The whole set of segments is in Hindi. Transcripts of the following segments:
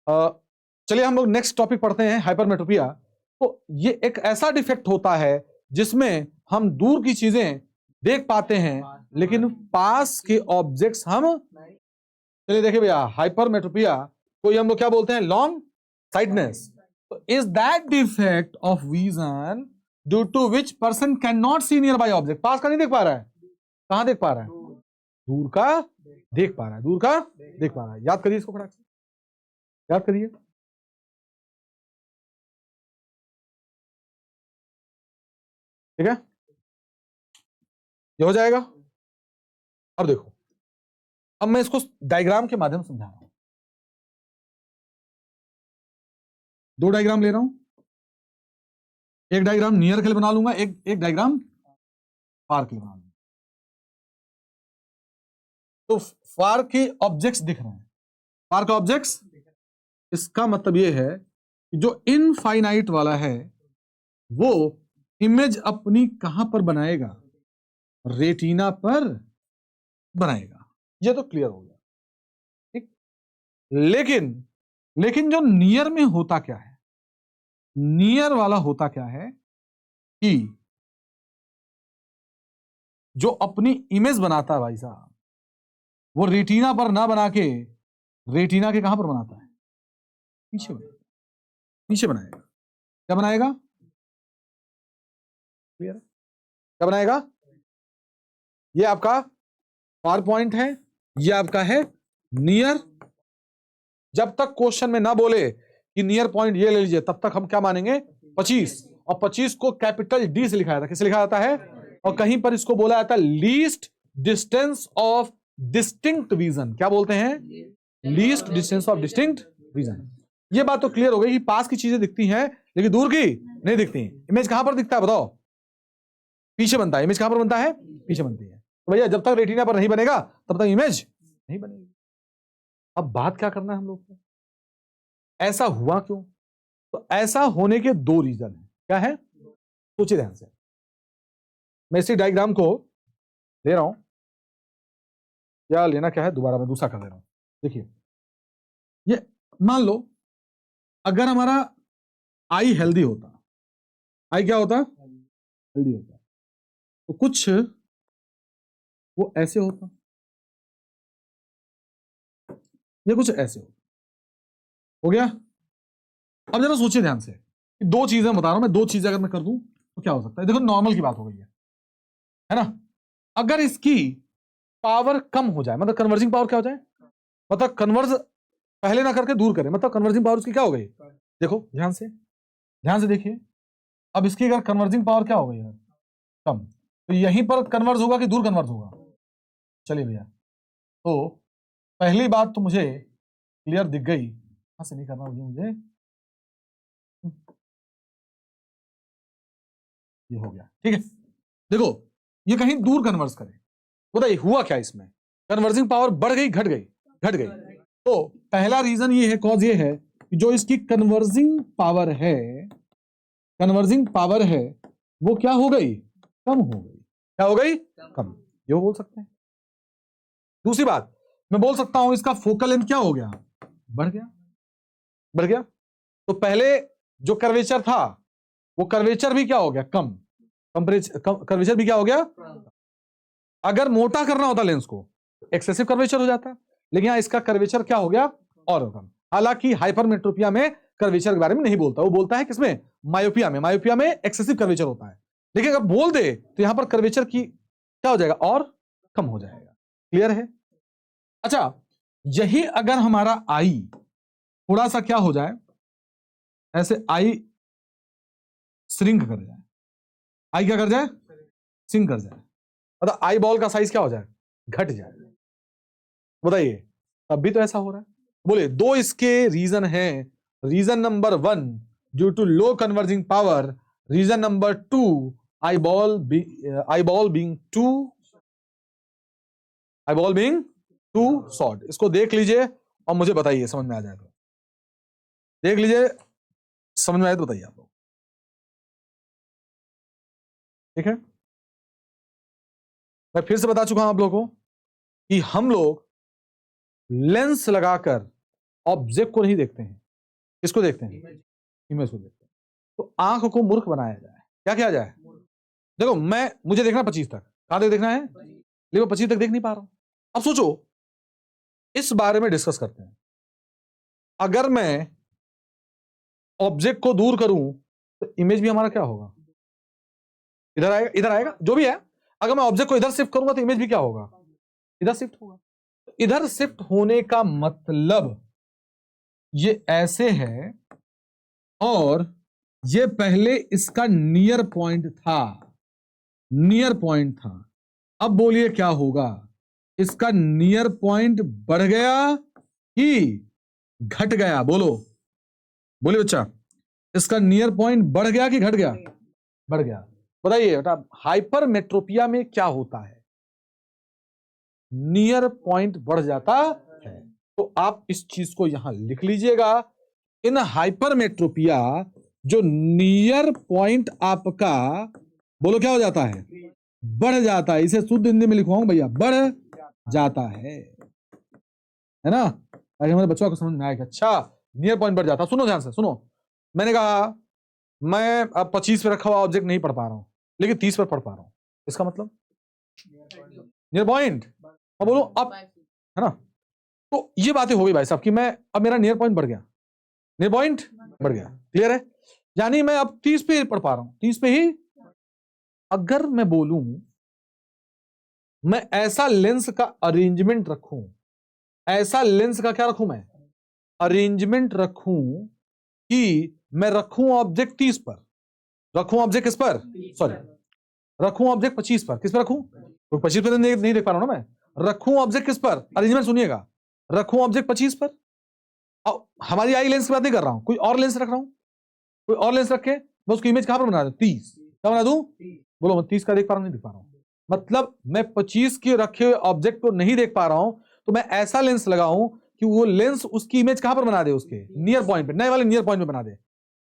चलिए हम लोग नेक्स्ट टॉपिक पढ़ते हैं, हाइपरमेट्रोपिया। तो ये एक ऐसा डिफेक्ट होता है जिसमें हम दूर की चीजें देख पाते हैं लेकिन पास के ऑब्जेक्ट्स हम, चलिए देखिए भैया, हाइपरमेट्रोपिया को हम लोग क्या बोलते हैं, लॉन्ग साइटनेस। तो is that defect of vision due to which person can not see nearby object. पास का नहीं देख पा रहा है, कहां देख पा रहा है, दूर का देख पा रहा है, दूर का देख पा रहा है। याद करिए इसको, फटाक से याद करिए। ठीक है, ये हो जाएगा। अब देखो, अब मैं इसको डायग्राम के माध्यम से समझा रहा हूं। दो डायग्राम ले रहा हूं, एक डायग्राम नियर के लिए बना लूंगा, एक डायग्राम फार के लिए बना लूंगा। तो फार के ऑब्जेक्ट्स दिख रहे हैं, फार का ऑब्जेक्ट्स, इसका मतलब ये है कि जो इनफाइनाइट वाला है वो इमेज अपनी कहां पर बनाएगा, रेटिना पर बनाएगा। ये तो क्लियर हो गया, ठीक। लेकिन जो नियर में होता क्या है, नियर वाला होता क्या है कि जो अपनी इमेज बनाता है भाई साहब, वो रेटिना पर ना बना के रेटिना के कहां पर बनाता है, पीछे पीछे बनाएगा। क्या बनाएगा, क्लियर है, क्या बनाएगा। ये आपका फार पॉइंट है, ये आपका है नियर। जब तक क्वेश्चन में ना बोले कि नियर पॉइंट ये ले लीजिए, तब तक हम क्या मानेंगे, 25। और 25 को कैपिटल डी से लिखा जाता है, किसे लिखा जाता है, और कहीं पर इसको बोला जाता है least distance of distinct vision. क्या बोलते हैं, least distance of distinct vision. ये बात तो क्लियर हो गई कि पास की चीजें दिखती हैं लेकिन दूर की नहीं दिखती। इमेज कहां पर दिखता है बताओ, पीछे बनता है। इमेज कहां पर बनता है, पीछे बनती है। तो भैया जब तक रेटिना पर नहीं बनेगा तब तक इमेज नहीं बनेगी। अब बात क्या करना है हम लोग को, ऐसा हुआ क्यों। तो ऐसा होने के दो रीजन है। क्या है, सोचिए ध्यान से। मैं इसी डायग्राम को ले रहा हूं, क्या लेना क्या है, दोबारा मैं दूसरा कर दे रहा हूं। देखिए, ये मान लो अगर हमारा आई हेल्दी होता, आई क्या होता, हेल्दी होता, तो कुछ वो ऐसे होता, ये कुछ ऐसे हो गया। अब जरा सोचिए ध्यान से, दो चीजें बता रहा हूं मैं, दो चीजें अगर मैं कर दूं तो क्या हो सकता है। देखो नॉर्मल की बात हो गई है ना। अगर इसकी पावर कम हो जाए, मतलब कन्वर्जिंग पावर क्या हो जाए, मतलब कन्वर्ज पहले ना करके दूर करें, मतलब कन्वर्जिंग पावर उसकी क्या हो गई। देखो ध्यान से देखिए, अब इसकी अगर कन्वर्जिंग पावर क्या हो गई है, कम, तो यहीं पर कन्वर्ज होगा कि दूर कन्वर्ज होगा। चलिए भैया, तो पहली बात तो मुझे क्लियर दिख गई, यहां से नहीं करना मुझे, ये हो गया, ठीक है। देखो ये कहीं दूर कन्वर्ज करे, बताइए हुआ क्या इसमें, कन्वर्जिंग पावर बढ़ गई घट गई, घट गई। तो पहला रीजन ये है, कॉज ये है कि जो इसकी कन्वर्जिंग पावर है, कन्वर्जिंग पावर है, वो क्या हो गई, कम हो गई। क्या हो गई, कम, ये बोल सकते हैं। दूसरी बात, मैं बोल सकता हूं इसका फोकल लेंथ क्या हो गया, बढ़ गया, बढ़ गया। तो पहले जो कर्वेचर था वो कर्वेचर भी क्या हो गया, कम, कर्वेचर भी क्या हो गया। अगर मोटा करना होता लेंस को, एक्सेसिव कर्वेचर हो जाता, लेकिन यहां इसका कर्वेचर क्या हो गया, और कम। हालांकि हाइपरमेट्रोपिया में कर्वेचर के बारे में नहीं बोलता, वो बोलता है किसमें, मायोपिया में। मायोपिया में एक्सेसिव कर्वेचर होता है, लेकिन अगर बोल दे तो यहां पर कर्वेचर की क्या हो जाएगा, और कम हो जाएगा। क्लियर है। अच्छा, यही अगर हमारा आई थोड़ा सा क्या हो जाए, ऐसे आई श्रिंक कर जाए, आई क्या कर जाए, श्रिंक कर जाए, मतलब आई बॉल का साइज क्या हो जाए, घट जाए। बताइए, अब भी तो ऐसा हो रहा है। बोले दो इसके रीजन हैं। Reason number 1 due to low converging power, reason number 2 eyeball being too short. इसको देख लीजिए और मुझे बताइए, समझ में आ जाए तो देख लीजिए, समझ में आए तो बताइए आप लोग, ठीक है। मैं फिर से बता चुका हूं आप लोगों को कि हम लोग लेंस लगाकर ऑब्जेक्ट को नहीं देखते हैं, किसको देखते हैं? इमेज को देखते हैं। तो आंख को मूर्ख बनाया जाए, क्या किया जाए? देखो मुझे देखना 25 तक, कहां तक देखना है? लेकिन 25 तक देख नहीं पा रहा हूं। अब सोचो, इस बारे में डिस्कस करते हैं। अगर मैं ऑब्जेक्ट को दूर करूं तो इमेज भी हमारा क्या होगा? इधर आएगा, इधर आएगा, जो भी है। अगर मैं ऑब्जेक्ट को इधर शिफ्ट करूंगा तो इमेज भी क्या होगा? इधर शिफ्ट होगा। इधर शिफ्ट होने का मतलब ये ऐसे है, और ये पहले इसका नियर पॉइंट था, नियर पॉइंट था। अब बोलिए क्या होगा? इसका नियर पॉइंट बढ़ गया कि घट गया? बोलो, बोलिए बच्चा, इसका नियर पॉइंट बढ़ गया कि घट गया? बढ़ गया। बताइए बेटा, हाइपरमेट्रोपिया में क्या होता है? नियर पॉइंट बढ़ जाता है। तो आप इस चीज को यहां लिख लीजिएगा। इन हाइपरमेट्रोपिया जो नियर पॉइंट आपका, बोलो क्या हो जाता है? बढ़ जाता है। इसे शुद्ध हिंदी में लिखवाऊं भैया, बढ़ जाता है ना? ताकि हमारे बच्चों को समझ में आएगा। अच्छा, नियर पॉइंट बढ़ जाता। सुनो ध्यान से, सुनो। मैंने कहा मैं अब 25 पे रखा हुआ ऑब्जेक्ट नहीं पढ़ पा रहा हूं, लेकिन 30 पर पढ़ पा रहा हूं। इसका मतलब नियर पॉइंट। अब बोलो अब, है ना? तो ये बातें हो गई भाई साहब कि मैं अब मेरा नियर पॉइंट बढ़ गया, नियर पॉइंट बढ़ गया। क्लियर है? यानी मैं अब 30 पे ही पढ़ पा रहा हूं, 30 पे ही। अगर मैं बोलूं मैं ऐसा लेंस का अरेंजमेंट रखूं, ऐसा लेंस का क्या रखूं? मैं अरेंजमेंट रखूं कि मैं रखूं ऑब्जेक्ट 30 पर, रखूं ऑब्जेक्ट किस पर? सॉरी, रखूं ऑब्जेक्ट 25 पर। किस पर रखूं? तो 25 पर नहीं देख पा रहा हूं ना मैं। रखूं ऑब्जेक्ट किस पर? अरेंजमेंट सुनिएगा, रखूं ऑब्जेक्ट 25 पर। अब हमारी आई लेंस की बात नहीं कर रहा हूं, कोई और लेंस रख रहा हूं, कोई और लेंस रख के मैं उसकी इमेज कहां पर बना दूं? 30। क्या बना दूं? बोलो, मैं 30 का देख पा रहा हूं, नहीं देख पा रहा हूं? मतलब मैं 25 के रखे हुए ऑब्जेक्ट को नहीं देख पा रहा हूं, तो मैं ऐसा लेंस लगाऊं कि वो लेंस उसकी इमेज कहां पर बना दे? उसके नियर पॉइंट पे, नए वाले नियर पॉइंट पे बना दे।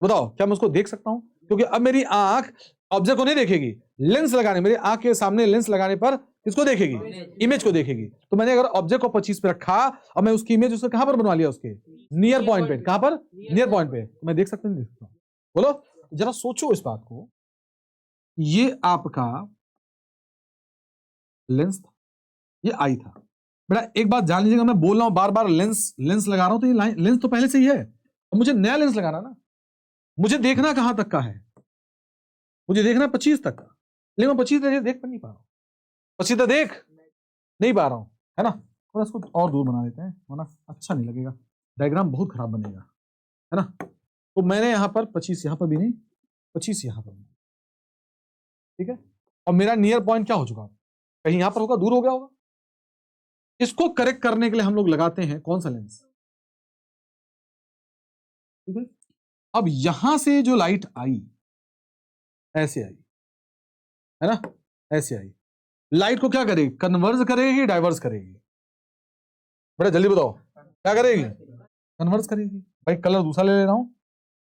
बताओ, क्या मैं उसको देख सकता हूं? क्योंकि अब मेरी आंख ऑब्जेक्ट को नहीं देखेगी, लेंस लगाने, मेरी आंख के सामने लेंस लगाने पर किसको देखेगी? इमेज को देखेगी। तो मैंने अगर ऑब्जेक्ट को 25 पे रखा और मैं उसकी इमेज उसको कहां पर बनवा लिया? उसके नियर पॉइंट पे। कहां पर? नियर पॉइंट पे। तो मैं देख सकता हूं, नहीं देख सकता? बोलो, जरा सोचो इस बात को। ये आपका लेंस था, ये आई था। बेटा एक बात जान लीजिएगा, मैं बोल रहा हूं बार बार लेंस लेंस लगा रहा हूं, तो ये लेंस तो पहले से ही है, तो मुझे नया लेंस लगाना ना। मुझे देखना कहां तक का है? मुझे देखना 25 तक का, लेकिन मैं 25 तक देख नहीं पा रहा हूं, 25 तक देख नहीं पा रहा हूं, है ना? थोड़ा इसको और दूर बना देते हैं, वरना अच्छा नहीं लगेगा, डायग्राम बहुत खराब बनेगा, है ना? तो मैंने यहां पर 25 यहां पर भी नहीं, 25 यहां पर, ठीक है? और मेरा नियर पॉइंट क्या हो चुका? कहीं यहां पर होगा, दूर हो गया होगा। इसको करेक्ट करने के लिए हम लोग लगाते हैं कौन सा लेंस? ठीक है? अब यहां से जो लाइट आई, ऐसे आई, है ना? ऐसे आई, लाइट को क्या करेगी? कन्वर्ज करेगी, डाइवर्स करेगी? बड़ा जल्दी बताओ, क्या करेगी? कन्वर्स करेगी। भाई कलर दूसरा ले ले रहा हूं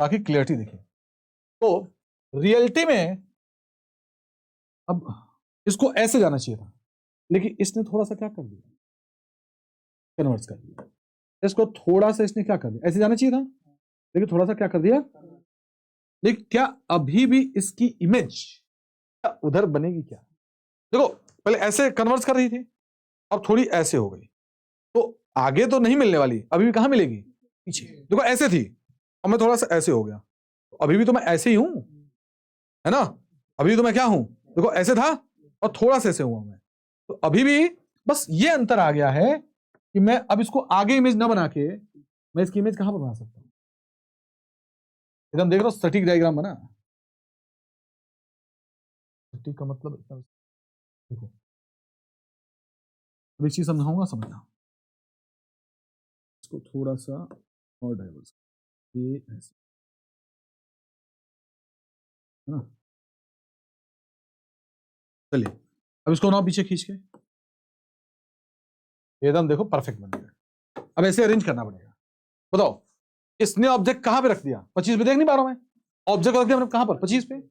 ताकि क्लियरिटी दिखे। तो रियलिटी में अब इसको ऐसे जाना चाहिए था, लेकिन इसने थोड़ा सा क्या कर दिया? कन्वर्स कर दिया। इसको थोड़ा सा इसने क्या कर दिया? ऐसे जाना चाहिए था, लेकिन थोड़ा सा क्या कर दिया? लेकिन क्या अभी भी इसकी इमेज उधर बनेगी क्या? देखो, पहले ऐसे कन्वर्स कर रही थी, अब थोड़ी ऐसे हो गई, तो आगे तो नहीं मिलने वाली, अभी भी कहां मिलेगी? पीछे। देखो ऐसे थी, अब मैं थोड़ा सा ऐसे हो गया, तो अभी भी तो मैं ऐसे ही हूं, है ना? अभी तो मैं क्या हूं? देखो ऐसे था और थोड़ा सा ऐसे हुआ मैं, तो अभी भी बस ये अंतर आ गया है कि मैं अब इसको आगे इमेज ना बना के मैं इसकी इमेज कहां पर बना सकता हूं? एकदम देख रहा हूं, सटीक डायग्राम बना। सटीक का मतलब देखो, अब एक चीज समझाऊंगा, समझना। इसको थोड़ा सा और डाइवर्स, ये ऐसे, है ना? चलिए, अब इसको ना पीछे खींच के एकदम देखो परफेक्ट बन गया। अब ऐसे अरेंज करना पड़ेगा। बताओ, इसने ऑब्जेक्ट कहां पे रख दिया? 25 पे देख नहीं पा रहा हूं मैं, ऑब्जेक्ट रख दिया मैंने कहां पर? 25 पे।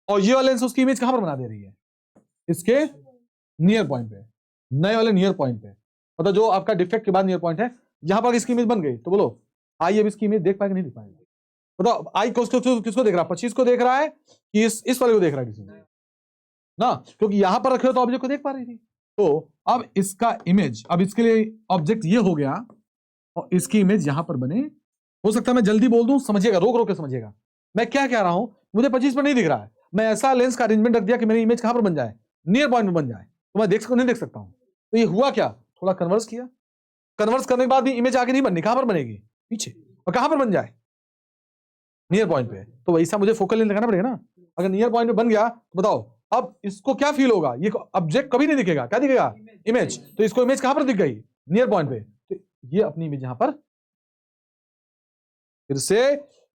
और ये वाला लेंस उसकी इमेज कहां पर बना दे रही है? इसके नियर पॉइंट पे, नए वाले नियर पॉइंट पे। मतलब जो आपका डिफेक्ट के बाद नियर पॉइंट है, यहां पर इसकी इमेज बन गई, तो बोलो आई अब इसकी इमेज देख पाएगा नहीं देख पाएगा? बताओ आई किसको देख रहा है? 25 को देख रहा है कि इस वाले को देख रहा है किसी ना, क्योंकि यहां पर रखे हो तो ऑब्जेक्ट को देख पा रही थी। तो अब इसका इमेज, अब इसके लिए ऑब्जेक्ट ये हो गया और इसकी इमेज यहां पर बने। हो सकता है मैं जल्दी बोल दूं, समझिएगा, रोक रोक के समझिएगा मैं क्या कह रहा हूं। मुझे 25 पर नहीं दिख रहा है, मैं ऐसा लेंस का अरेंजमेंट रख दिया कि मेरी इमेज कहां पर बन जाए? नियर पॉइंट में बन जाए, तो मैं देख सकता नहीं देख सकता हूं। तो ये हुआ क्या, थोड़ा कन्वर्स किया, कन्वर्स करने के बाद भी इमेज आगे नहीं बननी, कहां पर बनेगी? पीछे। और कहां पर बन जाए? नियर पॉइंट पे। तो वैसा मुझे फोकल लेंथ लगाना पड़ेगा ना। अगर नियर पॉइंट पे बन गया तो बताओ अब इसको क्या फील होगा? ये ऑब्जेक्ट कभी नहीं दिखेगा, क्या दिखेगा? इमेज। तो इसको इमेज कहां पर दिख गई? नियर पॉइंट पे। तो ये अपनी इमेज यहां पर, फिर से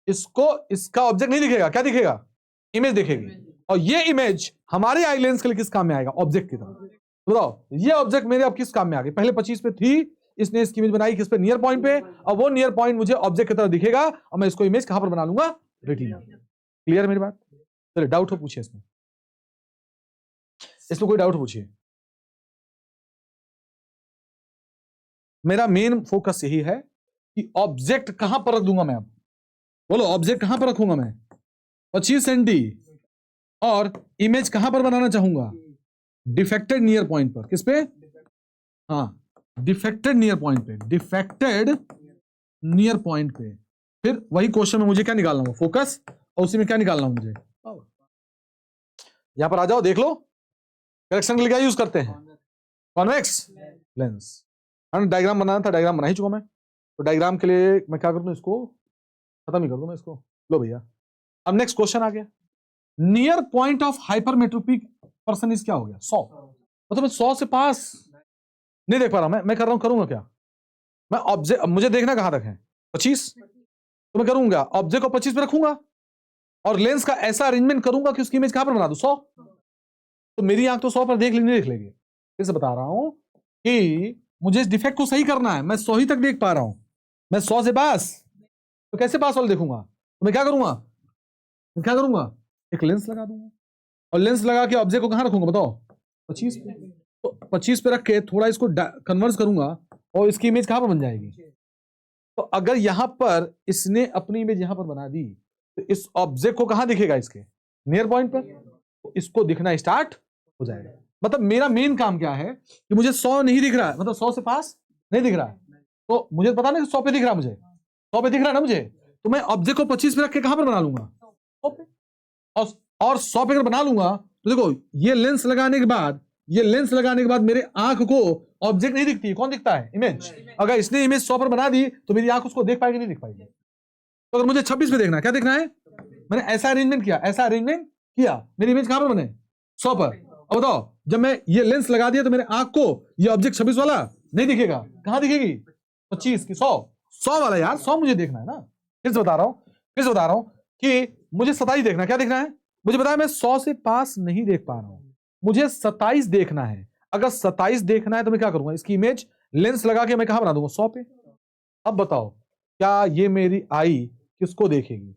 इसको, इसका ऑब्जेक्ट नहीं दिखेगा, क्या दिखेगा? इमेज दिखेगी। और ये इमेज हमारे आई लेंस के लिए किस काम में आएगा? ऑब्जेक्ट की तरह। बताओ ये ऑब्जेक्ट मेरे अब किस काम में आ गई? पहले 25 पे थी, इसने इसकी इमेज बनाई किस पे? नियर पॉइंट पे। और वो नियर पॉइंट मुझे ऑब्जेक्ट की तरह दिखेगा और मैं इसको इमेज कहां पर बना लूंगा? रेटिना। क्लियर मेरी बात? चलिए डाउट हो पूछिए इसमें कोई डाउट पूछिए। मेरा मेन फोकस यही है कि ऑब्जेक्ट कहां पर रख दूंगा मैं? अब बोलो ऑब्जेक्ट कहां पर रखूंगा मैं? 25 सेंटी। और इमेज कहां पर बनाना चाहूंगा? डिफेक्टेड नियर पॉइंट पर। किस पे? हाँ, डिफेक्टेड नियर पॉइंट पे, डिफेक्टेड नियर पॉइंट पे। फिर वही क्वेश्चन में मुझे क्या निकालना होगा? फोकस। और उसी में क्या निकालना होगा मुझे? यहां पर आ जाओ, देख लो करेक्शन के लिए क्या यूज करते हैं? Convex lens. डायग्राम बनाना था, डायग्राम बना ही चुका मैं। तो डायग्राम के लिए मैं क्या कर दूं? इसको खत्म ही कर दूं मैं इसको। लो भैया, अब नेक्स्ट क्वेश्चन आ गया। Near point of hypermetropic person is क्या हो गया? 100। मतलब 100 से पास नहीं देख पा रहा मैं कर रहा हूं, करूंगा क्या मैं? ऑब्जेक्ट मुझे देखना कहां तक है? 25। तो मैं करूंगा ऑब्जेक्ट को 25 पे रखूंगा और लेंस का ऐसा अरेंजमेंट करूंगा कि उसकी इमेज कहां पर बना दूं? 100। तो मेरी आंख तो 100 पर देख लेगी, नहीं देख लेगी। फिर से बता रहा हूं कि मुझे इस डिफेक्ट को सही करना है। मैं 100 ही तक देख पा रहा हूं, मैं 100 से पास। तो कैसे पास वाला देखूंगा? तो मैं क्या करूंगा? एक लेंस लगा दूंगा और लेंस लगा के ऑब्जेक्ट को कहां रखूंगा बताओ? 25 पे। तो 25 पे रख के थोड़ा इसको कन्वर्स करूंगा और इसकी इमेज कहां पर बन जाएगी? तो अगर यहां पर इसने अपनी इमेज यहां पर बना दी तो इस ऑब्जेक्ट को कहां दिखेगा? इसके नियर पॉइंट पर। तो इसको दिखना स्टार्ट हो जाएगा। मतलब मेरा मेन काम क्या है कि मुझे 100 नहीं दिख रहा है, मतलब 100 से पास नहीं दिख रहा है। तो मुझे पता नहीं 100 पे दिख रहा है, मुझे 100 पे दिख रहा है ना मुझे। तो मैं ऑब्जेक्ट को 25 पे रख के कहां पर बना लूंगा? 100 पे। और 100 पे अगर बना लूंगा तो देखो ये लेंस लगाने के बाद मेरे आंख को ऑब्जेक्ट नहीं दिखती, कौन दिखता है? इमेज। अगर इसने इमेज 100 पर बना दी तो मेरी आंख उसको देख पाएगी नहीं देख पाएगी? तो अगर मुझे 26 पे देखना है, क्या देखना है? मैंने ऐसा अरेंजमेंट किया, मेरी इमेज कहां पर बने? 100 पर। अब बताओ जब मैं ये लेंस लगा दिया तो मेरे आंख को ये ऑब्जेक्ट 26 वाला नहीं दिखेगा, कहां दिखेगी? 25 की 100 वाला यार, 100 मुझे देखना है ना। फिर से बता रहा हूं कि मुझे 27 देखना है। क्या देखना है? मुझे बताया मैं 100 से पास नहीं देख पा रहा हूं, मुझे 27 देखना है। अगर 27 देखना है तो मैं क्या करूंगा? इसकी इमेज लेंस लगा के मैं कहां बना दूंगा? 100 पे। अब बताओ क्या ये मेरी आई किसको देखेगी?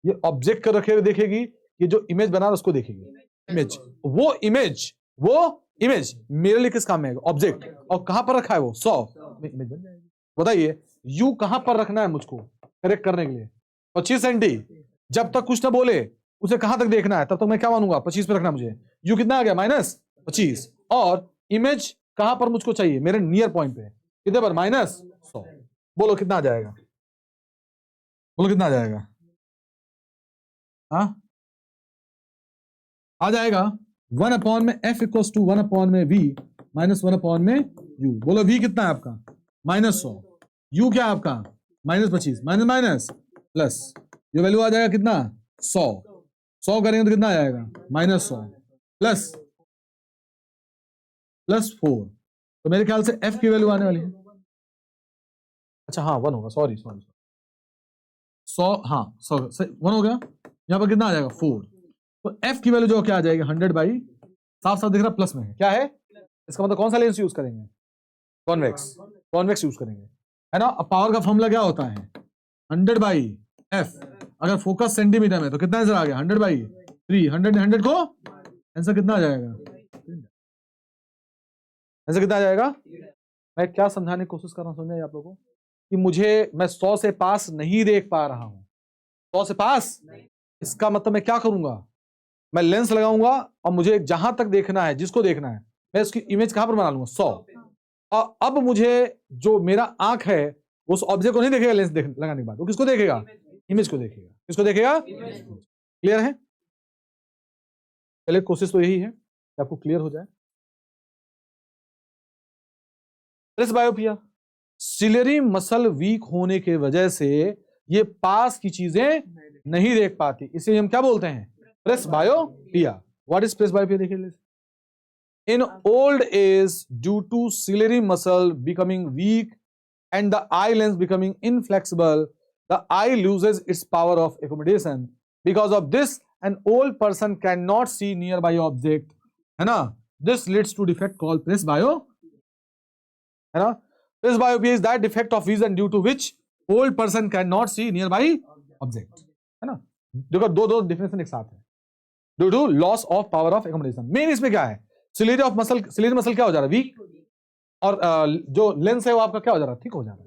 ये ऑब्जेक्ट कर रखे हुए देखेगी, ये जो इमेज बना रहा उसको देखेगी? इमेज। वो इमेज मेरे लिए किस काम में आएगा? ऑब्जेक्ट। और कहां पर रखा है वो? 100 में इमेज बन जाएगी। बताइए यू कहां पर रखना है मुझको करेक्ट करने के लिए? 25 सेंटी। जब तक कुछ ना बोले उसे कहां तक देखना है तब तक मैं क्या मानूंगा? 25 पे रखना मुझे। यू कितना आ गया? -25। और इमेज कहां पर मुझको चाहिए? मेरे नियर पॉइंट पे। कितने पर? -100। बोलो कितना आ जाएगा? हाँ आ जाएगा 1/f equals to 1/v minus 1/u। बोलो v कितना है आपका? -100। u क्या है आपका? -25 माइनस प्लस। ये वैल्यू आ जाएगा कितना? 100 करेंगे तो कितना आ जाएगा? -100 प्लस 4। तो मेरे ख्याल से f की वैल्यू आने वाली है, अच्छा हाँ 1 होगा, सॉरी 100, हाँ 100 1 हो गया। यहाँ पर कितना आ जाएगा? 4। तो f की वैल्यू जो क्या आ जाएगी? 100 बाई, साफ साफ दिख रहा प्लस में है, क्या है? इसका मतलब कौन सा लेंस यूज करेंगे? कॉन्वेक्स यूज करेंगे, है ना। अब पावर का फॉर्मूला क्या होता है? 100 बाई f। अगर फोकस सेंटीमीटर में तो कितना आंसर आ गया? 100/3। 100 को आंसर कितना आ जाएगा? आंसर कितना आ जाएगा? मैं क्या समझाने की कोशिश कर रहा हूं, समझ आप लोगों को? कि मैं 100 से पास नहीं देख पा रहा हूं, 100 से पास, इसका मतलब मैं क्या करूंगा, मैं लेंस लगाऊंगा और मुझे जहां तक देखना है, जिसको देखना है, मैं उसकी इमेज कहां पर बना लूंगा, 100। और अब मुझे जो मेरा आंख है उस ऑब्जेक्ट को नहीं देखेगा लेंस लगाने के बाद, वो किसको देखेगा, इमेज को देखेगा। किसको देखेगा, क्लियर है? पहले कोशिश तो यही है कि आपको क्लियर हो जाए। प्रेसबायोपिया, सिलेरी मसल वीक होने के वजह से ये पास की चीजें नहीं देख पाती, इसे हम क्या बोलते हैं, प्रेसबायोपिया। व्हाट इज प्रेसबायोपिया, देखिए। In old age, due to ciliary muscle becoming weak and the eye lens becoming inflexible, the eye loses its power of accommodation. Because of this, an old person cannot see nearby object. है ना? This leads to defect called presbyopia. है ना? Presbyopia is that defect of vision due to which old person cannot see nearby object. है ना? देखो दो डिफिनेशन एक साथ है। Due to loss of power of accommodation. Main इसमें क्या है? सिलेरी मसल क्या हो जा रहा है, वीक, और जो लेंस है वो आपका क्या हो जा रहा है, ठीक हो जा रहा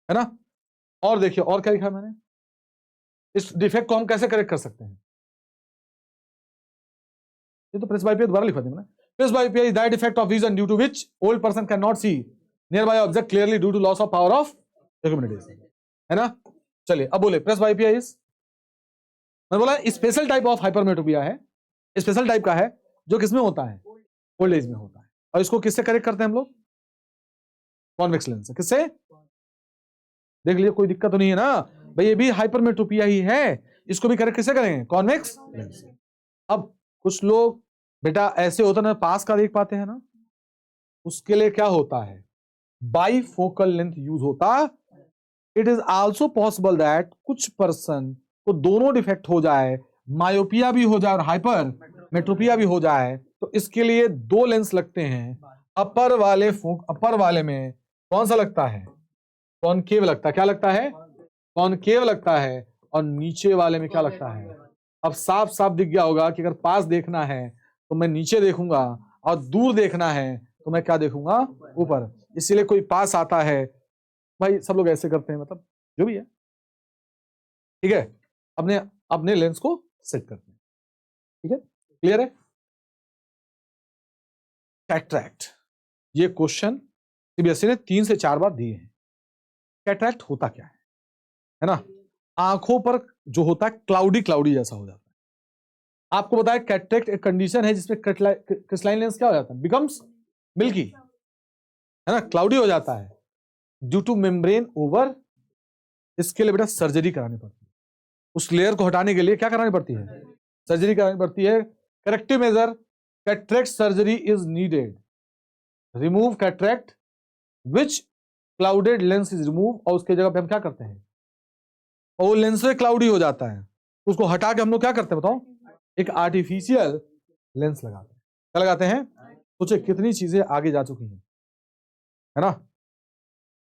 है ना? और देखिए और क्या लिखा है मैंने, इस डिफेक्ट को हम कैसे करेक्ट कर सकते हैं, ये तो प्रेसबायोपिया दोबारा लिखवा देंगे ना। Presbyopia is that defect of vision due to which old person can not see nearby object clearly due to loss of power of accommodation, है ना? चलिए अब बोले प्रेसबायोपिया इज, मैंने बोला स्पेशल टाइप ऑफ हाइपरमेट्रोपिया है, स्पेशल टाइप का है जो किसमें होता है, ओल्ड एज में होता है। और इसको किससे करेक्ट करते हैं हम लोग, कॉन्वेक्स लेंस से। किससे, देख लीजिए कोई दिक्कत तो नहीं है ना भाई, ये भी हाइपरमेट्रोपिया ही है, इसको भी करेक्ट किससे करेंगे, कॉन्वेक्स लेंस से। अब कुछ लोग बेटा ऐसे होता ना पास का देख पाते हैं ना, उसके लिए क्या होता है, बाइफोकल लेंथ यूज होता। It is also possible that कुछ पर्सन को दोनों डिफेक्ट हो जाए, मायोपिया भी हो जाए और हाइपर मेट्रोपिया भी हो जाए, तो इसके लिए दो लेंस लगते हैं। अपर वाले में कौन सा लगता है, कॉनकेव लगता है, क्या लगता है, कॉनकेव लगता है, और नीचे वाले में क्या लगता है। अब साफ साफ दिख गया होगा कि अगर पास देखना है तो मैं नीचे देखूंगा, और दूर देखना है तो मैं क्या देखूंगा, ऊपर। इसीलिए कोई पास आता है, भाई सब लोग ऐसे करते हैं, मतलब जो भी है, ठीक है, अपने अपने लेंस को सेट करते हैं, ठीक है, क्लियर है। कैटरैक्ट, ये क्वेश्चन सीबीएसई ने 3 से 4 बार दिए हैं। कैटरैक्ट होता क्या है ना, आंखों पर जो होता है क्लाउडी जैसा हो जाता है। आपको बताया कैटरैक्ट एक कंडीशन है जिसमें क्रिस्टलाइन लेंस क्या हो जाता है, बिकम्स मिल्की, है ना, क्लाउडी हो जाता है ड्यू टू मेम्ब्रेन ओवर। इसके लिए बेटा सर्जरी करानी पड़ती है, उस लेयर को हटाने के लिए क्या करानी पड़ती है, सर्जरी करानी पड़ती है। Corrective major cataract surgery is needed, remove cataract which clouded lens is remove, और उसके जगह पे हम क्या करते हैं, और वो लेंस से क्लाउडी हो जाता है, उसको हटा के हम लोग क्या करते हैं बताओ, एक आर्टिफिशियल लेंस लगाते हैं। क्या लगाते हैं, सोचे कितनी चीजें आगे जा चुकी हैं, है ना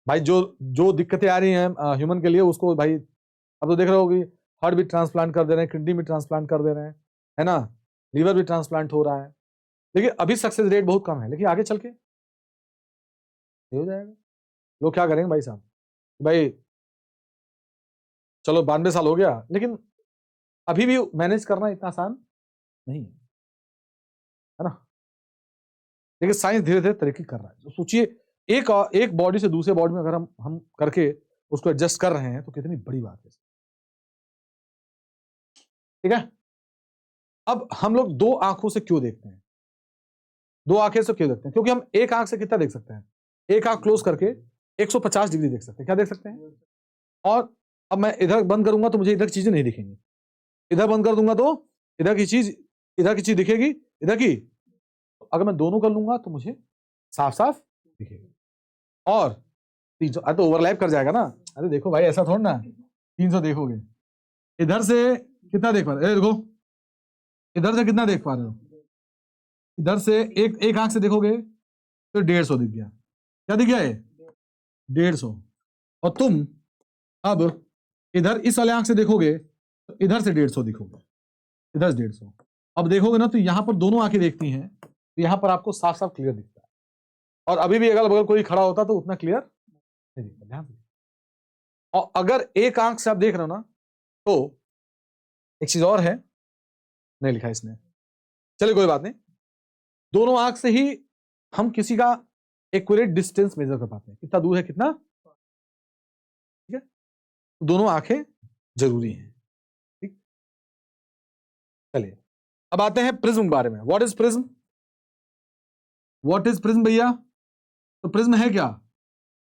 भाई। जो दिक्कतें आ रही हैं ह्यूमन के लिए, उसको भाई अब तो देख रहे होगी, हार्ट भी ट्रांसप्लांट कर दे रहे हैं, किडनी भी ट्रांसप्लांट कर दे रहे हैं, है ना, लीवर भी ट्रांसप्लांट हो रहा है। लेकिन अभी सक्सेस रेट बहुत कम है, लेकिन आगे चल के हो जाएगा। लोग क्या करेंगे भाई साहब, भाई चलो 92 साल हो गया, लेकिन अभी भी मैनेज करना इतना आसान नहीं है ना। लेकिन साइंस धीरे धीरे तरक्की कर रहा है। तो सोचिए एक बॉडी से दूसरे बॉडी में अगर हम करके उसको एडजस्ट कर रहे हैं तो कितनी बड़ी बात है, ठीक है। अब हम लोग दो आंखों से क्यों देखते हैं, दो आंखें से क्यों देखते हैं, क्योंकि हम एक आंख से कितना देख सकते हैं, एक आंख क्लोज करके 150 डिग्री देख सकते हैं, क्या देख सकते हैं। और अब मैं इधर बंद करूंगा तो मुझे इधर की चीजें नहीं दिखेंगी, इधर बंद कर दूंगा तो इधर की चीज दिखेगी, इधर की। अगर मैं दोनों कर लूंगा तो मुझे साफ साफ दिखेगा। और 300 तो ओवरलैप कर जाएगा ना, अरे देखो भाई ऐसा थोड़ा ना 300 देखोगे, इधर से कितना देख पा रहे हो, देखो इधर से कितना देख पा रहे हो, इधर से एक आंख से देखोगे तो 150 दिख गया, क्या दिख गया है 150। और तुम अब इधर इस वाले आंख से देखोगे तो इधर से 150 दिखोगे, इधर से 150। अब देखोगे ना तो यहां पर दोनों आंखें देखती हैं, तो यहां पर आपको साफ साफ क्लियर दिखता है। और अभी भी अगल बगल कोई खड़ा होता तो उतना क्लियर नहीं दिखता, ध्यान से। और अगर एक आंख से आप देख रहे हो ना, तो एक चीज और है, नहीं लिखा इसने, चलिए कोई बात नहीं, दोनों आंख से ही हम किसी का एक्यूरेट डिस्टेंस मेजर कर पाते हैं, कितना दूर है कितना, ठीक है, दोनों आंखें जरूरी हैं, ठीक। चलिए अब आते हैं प्रिज्म के बारे में। What is prism? What is prism भैया? तो प्रिज्म है क्या?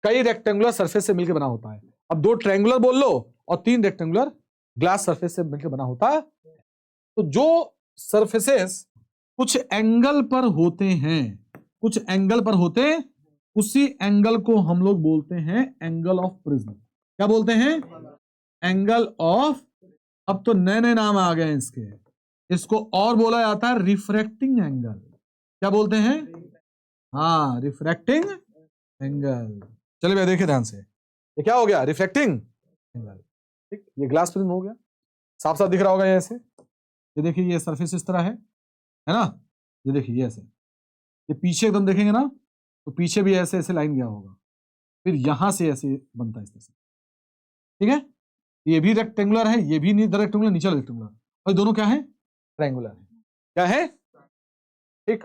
कई रेक्टेंगुलर सरफेस से मिलकर बना होता है। अब 2 ट्रायंगुलर बोल लो और 3 रेक्टेंगुलर ग्लास सरफेस से मिलकर बना होता है। तो जो सरफेसेस कुछ एंगल पर होते हैं, कुछ एंगल पर होते, उसी एंगल को हम लोग बोलते हैं एंगल ऑफ प्रिज्म। क्या बोलते हैं? एंगल ऑफ, अब तो नए नए नाम आ गए हैं इसके, इसको और बोला जाता है रिफ्रैक्टिंग एंगल। क्या बोलते हैं? हाँ, रिफ्रैक्टिंग एंगल। चलिए भैया देखिए ध्यान से, ये क्या हो गया? रिफ्लेक्टिंग एंगल, ठीक। ये ग्लास प्रिज्म हो गया, साफ साफ दिख रहा होगा ये ऐसे, ये देखिए ये सरफेस इस तरह है ना, ये देखिए ये ऐसे, ये पीछे एकदम देखेंगे ना तो पीछे भी ऐसे ऐसे लाइन गया होगा, फिर यहां से ऐसे बनता है इस तरह से, ठीक है। ये भी रेक्टेंगुलर है, ये भी रेक्टेंगुलर, नीचे रेक्टेंगुलर, और दोनों क्या है? ट्रायंगुलर है। क्या है? ठीक।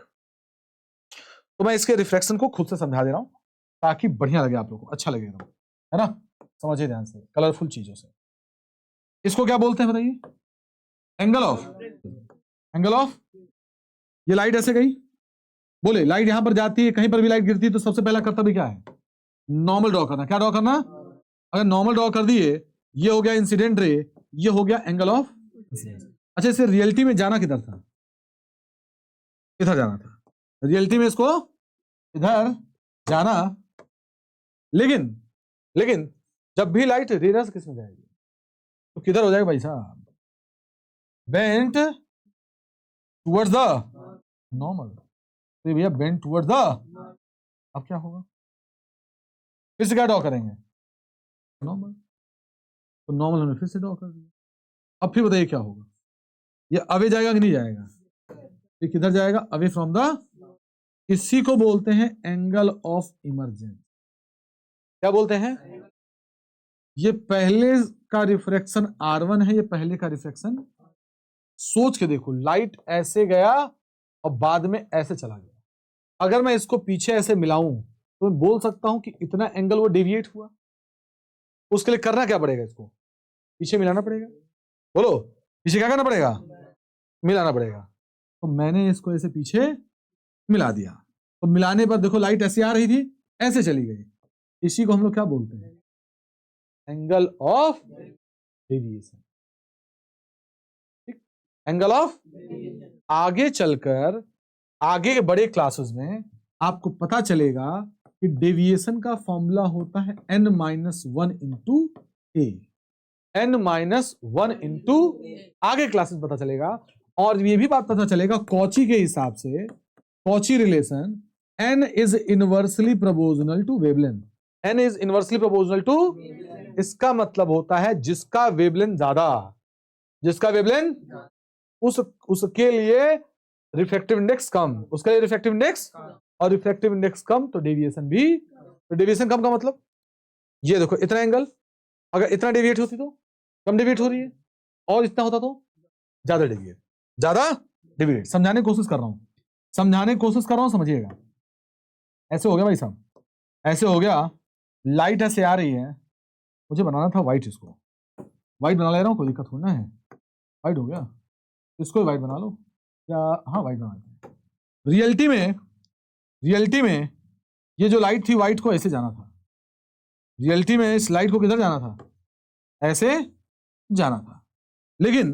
तो मैं इसके रिफ्लेक्शन को खुद से समझा दे रहा हूं ताकि बढ़िया लगे आप लोगों को, अच्छा लगेगा, है ना, समझिए ध्यान से, कलरफुल चीजों से। इसको क्या बोलते हैं बताइए? Angle of, angle of. ये लाइट ऐसे गई, बोले लाइट यहां पर जाती है, कहीं पर भी लाइट गिरती है तो सबसे पहला कर्तव्य क्या है? नॉर्मल ड्रॉ करना। क्या ड्रॉ करना? अगर नॉर्मल ड्रॉ कर दिए, ये हो गया इंसिडेंट रे, ये हो गया एंगल ऑफ। अच्छा, इसे रियलिटी में जाना किधर था? इधर जाना था, रियलिटी में इसको इधर जाना, लेकिन लेकिन जब भी लाइट रिवर्स किस में जाएगी तो किधर हो जाएगा भाई साहब? Bent towards the normal. तो भैया बेंट टुवर्ड्स द, अब क्या होगा? फिर से क्या ड्रॉ करेंगे? नॉर्मल। तो नॉर्मल हमने फिर से ड्रॉ कर दिया। अब फिर बताइए क्या होगा? ये अवे जाएगा कि नहीं जाएगा? ये किधर जाएगा? Away from the. इसी को बोलते हैं एंगल ऑफ इमर्जेंस। क्या बोलते हैं? ये पहले का रिफ्रैक्शन R1 है, ये पहले का रिफ्रैक्शन। सोच के देखो, लाइट ऐसे गया और बाद में ऐसे चला गया, अगर मैं इसको पीछे ऐसे मिलाऊं तो मैं बोल सकता हूं कि इतना एंगल वो डेविएट हुआ। उसके लिए करना क्या पड़ेगा? इसको पीछे मिलाना पड़ेगा। बोलो, पीछे क्या करना पड़ेगा? मिलाना पड़ेगा। तो मैंने इसको ऐसे पीछे मिला दिया, तो मिलाने पर देखो लाइट ऐसे आ रही थी, ऐसे चली गई। इसी को हम लोग क्या बोलते हैं? Angle of deviation. ठीक, एंगल ऑफ। आगे चलकर आगे के बड़े क्लासेस में आपको पता चलेगा कि डेविएशन का फॉर्मूला होता है n-1 इंटू ए, n-1 इंटू, आगे क्लासेस पता चलेगा। और ये भी बात पता चलेगा कॉची के हिसाब से, Cauchy relation, n is inversely proportional to wavelength, n is inversely proportional to, इसका मतलब होता है जिसका वेवलेंथ ज्यादा, जिसका वेवलेंथ उसके लिए रिफ्रैक्टिव इंडेक्स कम, उसका रिफ्रैक्टिव इंडेक्स, और रिफ्रैक्टिव इंडेक्स कम तो डेविएशन भी। तो डेविएशन कम का मतलब ये देखो, इतना एंगल अगर इतना डेविएट होती तो कम डेविएट हो रही है, और इतना होता तो ज्यादा डेविएट, ज्यादा डेविएट। समझाने की कोशिश कर रहा हूं, समझाने की कोशिश कर रहा हूं, समझिएगा। ऐसे हो गया भाई साहब, ऐसे हो गया, लाइट ऐसे आ रही है, मुझे बनाना था व्हाइट, इसको व्हाइट बना ले रहा हूं, कोई दिक्कत थोड़ी ना है। व्हाइट हो गया, इसको व्हाइट बना लो, या हाँ व्हाइट बना लेते हैं। रियलिटी में ये जो लाइट थी व्हाइट को ऐसे जाना था, रियलिटी में इस लाइट को किधर जाना था? ऐसे जाना था, लेकिन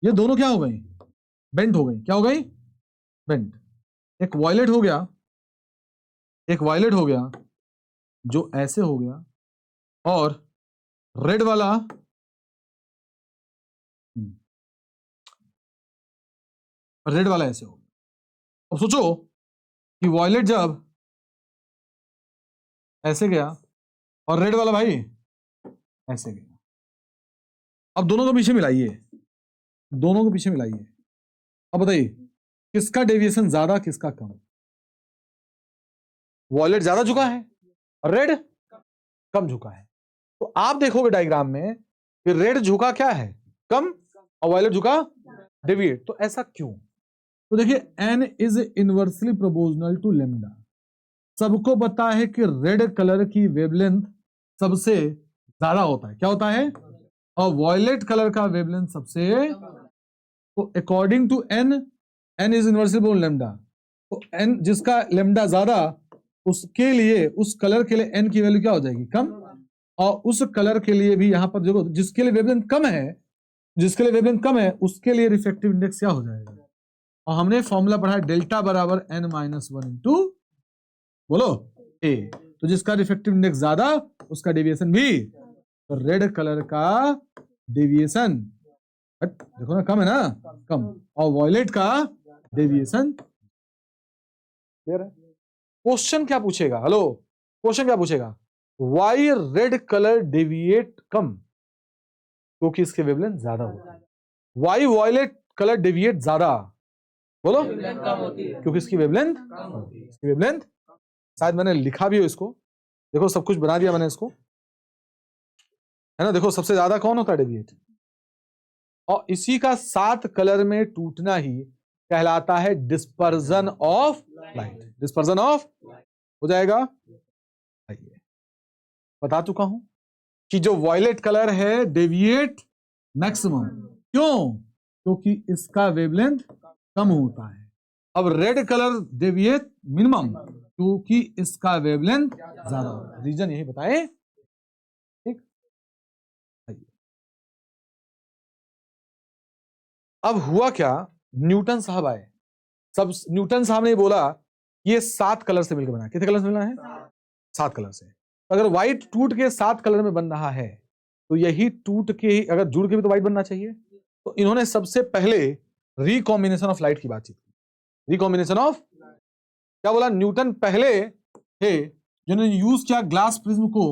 ये दोनों क्या हो गई? बेंट हो गई। क्या हो गई? बेंट। एक वायलेट हो गया, एक वायलेट हो गया जो ऐसे हो गया, और रेड वाला रेड वाला ऐसे हो गया। अब सोचो कि वायलेट जब ऐसे गया और रेड वाला भाई ऐसे गया, अब दोनों को पीछे मिलाइए, दोनों को पीछे मिलाइए, अब बताइए किसका डेविएशन ज्यादा, किसका कम? वॉलेट ज्यादा झुका है और रेड कम झुका है, तो आप देखोगे डायग्राम में कि रेड झुका क्या है, कम, और वायलेट झुका डेविएट। तो ऐसा क्यों? तो देखिए n is inversely proportional to lambda. सबको पता है कि रेड कलर की वेवलेंथ सबसे ज्यादा होता है, क्या होता है, और वॉयलेट कलर का वेवलेंथ सबसे, तो according to n, n is inversely proportional lambda, तो n जिसका लेमडा ज्यादा उसके लिए, उस कलर के लिए n की वैल्यू क्या हो जाएगी, कम, और उस कलर के लिए भी यहां पर देखो जिसके लिए वेवलेंथ कम है, जिसके लिए वेवलेंथ कम है उसके लिए रिफ्रैक्टिव इंडेक्स क्या हो जाएगा, और हमने फॉर्मूला पढ़ा है डेल्टा बराबर n-1 इंटू बोलो a। तो जिसका रिफ्रैक्टिव इंडेक्स ज्यादा उसका डेविएशन भी, तो रेड कलर का डेविएशन देखो ना कम है ना, कम, और वॉयलेट का डेविएशन क्लियर है। क्वेश्चन क्या पूछेगा, हेलो, क्वेश्चन क्या पूछेगा, वाई रेड कलर डेविएट कम, क्योंकि इसके वेवलेंथ ज्यादा होता है। वाई वॉयलेट कलर डेविएट ज्यादा, बोलो, क्योंकि इसकी वेवलेंथ, इसकी वेवलेंथ, शायद मैंने लिखा भी हो इसको, देखो सब कुछ बना दिया मैंने इसको, है ना। देखो सबसे ज्यादा कौन होता है, डेविएट, और इसी का 7 कलर में टूटना ही कहलाता है dispersion of light. Dispersion of हो जाएगा, आइए बता चुका हूं कि जो वॉयलेट कलर है डेविएट मैक्सिमम, क्यों, क्योंकि इसका वेवलेंथ कम होता है। अब रेड कलर डेविएट मिनिमम, क्योंकि इसका वेवलेंथ ज्यादा होता है। रीजन यही बताए, ठीक। अब हुआ क्या, न्यूटन साहब आए, सब न्यूटन साहब ने बोला ये 7 कलर से मिलकर बना, कितने कलर से मिलना है, 7 कलर से। अगर व्हाइट टूट के 7 कलर में बन रहा है तो यही टूट के ही अगर जुड़ के भी तो व्हाइट बनना चाहिए। तो इन्होंने सबसे पहले रिकॉम्बिनेशन ऑफ लाइट की बातचीत की। रिकॉम्बिनेशन ऑफ क्या बोला, न्यूटन पहले थे जिन्होंने यूज किया ग्लास प्रिज्म को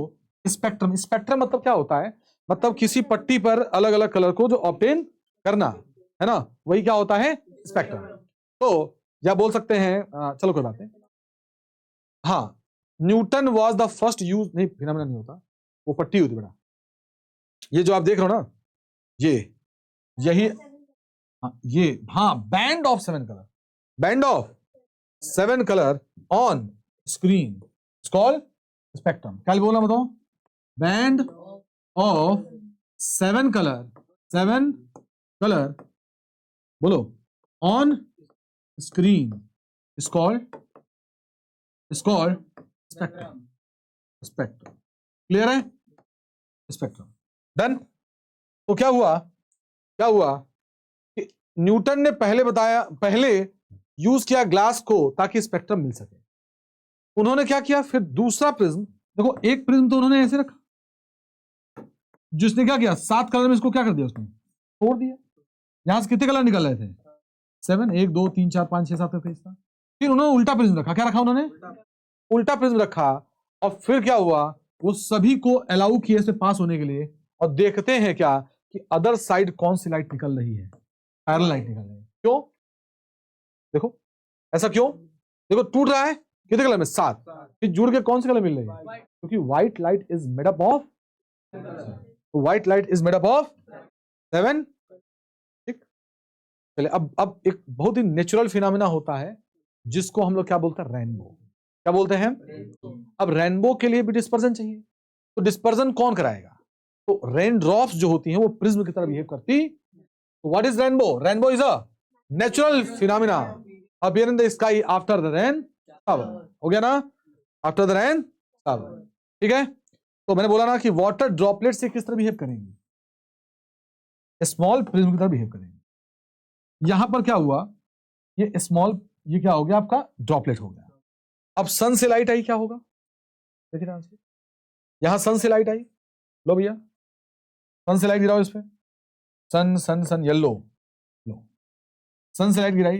स्पेक्ट्रम। स्पेक्ट्रम मतलब क्या होता है, मतलब किसी पट्टी पर अलग अलग कलर को जो ऑब्टेन करना, है ना, वही क्या होता है, स्पेक्ट्रम। तो या बोल सकते हैं, चलो कोई बात नहीं, हाँ, Newton was the first use, नहीं फिनोमेना नहीं होता, वो पट्टी होती बड़ा, ये जो आप देख रहे हो ना, ये यही, ये हाँ, band of 7 colour, band of 7 colour on screen it's called spectrum. क्या बोलना बताओ, बैंड ऑफ 7 कलर, 7 कलर बोलो on screen it's called spectrum. Spectrum clear है, स्पेक्ट्रम डन। तो क्या हुआ, क्या हुआ कि न्यूटन ने पहले बताया, पहले यूज किया ग्लास को ताकि स्पेक्ट्रम मिल सके। उन्होंने क्या किया, फिर दूसरा प्रिज्म, देखो एक प्रिज्म तो उन्होंने ऐसे रखा, जिसने क्या किया 7 कलर में इसको क्या कर दिया, उसने तोड़ दिया। यहां से कितने कलर निकल रहे थे, 7, 1 2 3 4 5 6 7 करके इसका। फिर उन्होंने उल्टा प्रिज्म रखा, क्या रखा उन्होंने, उल्टा प्रिज्म रखा, और फिर क्या हुआ, वो सभी को अलाउ किए इसमें पास होने के लिए, और देखते हैं क्या कि अदर साइड कौन सी लाइट निकल रही है, पैरेलल लाइट निकल रही है। क्यों, देखो ऐसा क्यों, देखो टूट रहा है कितने कलर में, 7, फिर जुड़ के कौन से कलर मिल रही है, क्योंकि white light is made up of, तो white light is made up of 7, ठीक। चलिए अब एक बहुत ही नेचुरल फिनोमेना होता है जिसको हम लोग क्या बोलते हैं, रेनबो। क्या बोलते हैं, अब रेनबो के लिए भी डिस्पर्जन चाहिए, तो डिस्पर्जन कौन कराएगा, तो रेन ड्रॉप्स जो होती हैं वो प्रिज्म की तरह बिहेव करती। तो what is rainbow, rainbow is a natural phenomena appear in the sky after the rain shower. हो गया ना, आफ्टर द रेन शावर, ठीक है। तो मैंने बोला ना कि वाटर ड्रॉपलेट से किस तरह बिहेव करेंगे, स्मॉल प्रिज्म की तरह बिहेव करेंगे। यहां पर क्या हुआ, ये स्मॉल, ये क्या हो गया आपका ड्रॉपलेट हो गया। अब सन से लाइट आई, क्या होगा, देखिए ध्यान से, यहां सन से लाइट आई, लो भैया सन से लाइट गिराओ इस पे, सन सन सन येलो, लो सन से लाइट गिराई।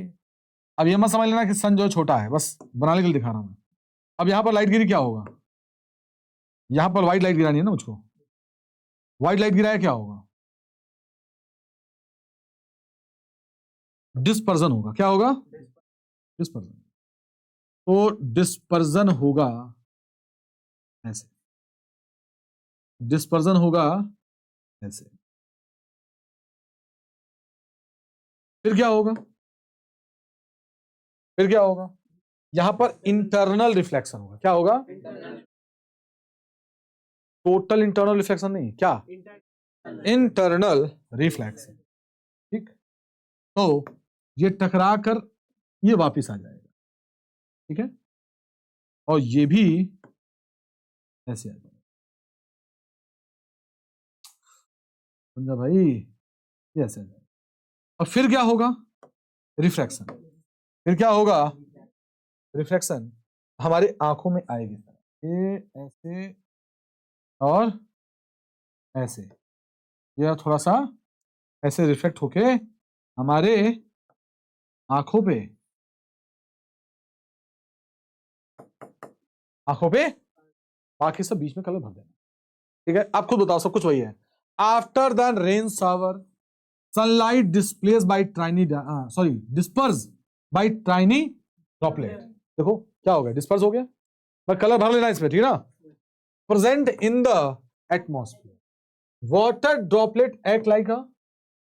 अब ये मत समझ लेना कि सन जो छोटा है, बस बनाने के लिए दिखा रहा हूं मैं। अब यहां पर लाइट गिरी, क्या होगा, यहां पर व्हाइट लाइट गिरानी है ना मुझको, व्हाइट लाइट गिराया क्या होगा, डिस्पर्जन होगा। क्या होगा, डिस्पर्जन। तो डिस्पर्जन होगा ऐसे, डिस्पर्जन होगा ऐसे। फिर क्या होगा, फिर क्या होगा, यहां पर इंटरनल रिफ्लेक्शन होगा। क्या होगा, टोटल इंटरनल रिफ्लेक्शन नहीं, क्या इंटरनल रिफ्लेक्शन। ठीक, तो ये टकरा कर ये वापिस आ जाएगा, ठीक है, और ये भी ऐसे आ जाएगा। समझा भाई, ये ऐसे आ जाएगा। और फिर क्या होगा, रिफ्रैक्शन। फिर क्या होगा, रिफ्रैक्शन हमारी आंखों में आएगी, ये ऐसे और ऐसे, ये थोड़ा सा ऐसे रिफ्लेक्ट होके हमारे आंखों पे, आंखों पे, बाकी सब बीच में कलर भर देना। ठीक है, आप खुद बताओ, सब कुछ वही है। After the rain shower sunlight displace by tiny, sorry disperse by tiny droplet. देखो क्या हो गया, डिस्पर्स हो गया, पर कलर भर लेना इसमें, ठीक है ना। Present in the atmosphere, water droplet act like a